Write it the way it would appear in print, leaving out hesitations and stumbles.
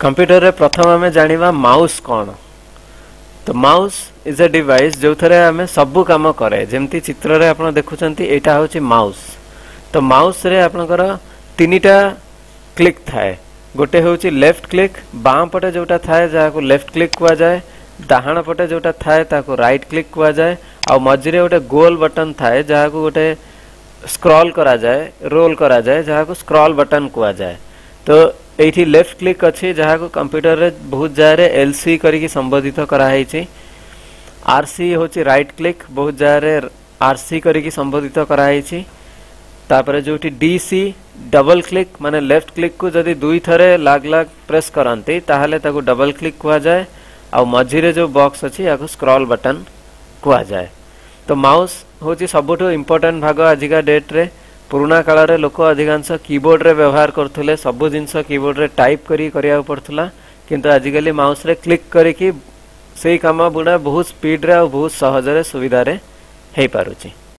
Computer रे प्रथम आम जानिबा माउस कौन। तो माउस इज अ डिवाइस जो थरे आम सबू कम करे जेमती चित्र रे आपण देखुचंती एटा होची माउस। तो माउस रे आपनकर तीनिटा क्लिक थाए। गोटे होची लेफ्ट क्लिक बाम पटे जोटा थाए जाको लेफ्ट क्लिक कुआ जाए, डाहाण पटे जोटा थाए ताको राइट क्लिक कुआ जाए, आ मझिरे गोटे गोल बटन थाए जाको गोटे स्क्रॉल करा जाए रोल करा जाए जाको स्क्रॉल बटन कुआ जाए। तो एठी लेफ्ट क्लिक अच्छी जहाँ को कंप्यूटर रे बहुत जगह एलसी करी संबोधित कराई। आरसी होची राइट क्लिक बहुत जगह आरसी करी संबोधित कराई। तापरे जोटी डीसी डबल क्लिक माने लेफ्ट क्लिक को जदि दुई थरे लाग लाग प्रेस करंती ताहले ताको डबल क्लिक कुआ जाए। आ मझिरे जो बॉक्स अच्छी या स्क्रॉल बटन कुआ जाए। तो माउस होची सबुठो इम्पोर्टेंट भाग आजिका डेट रे। पुराना काल रे लोक अधिकांश कीबोर्ड रे व्यवहार करथुले, सब जिनस कीबोर्ड रे टाइप करिया पड़थुला, किंतु आजिकली माउस रे क्लिक करिकी सेही काम बुडा बहुत स्पीड रे और बहुत सहज रे सुविधा रे हेई पारुची।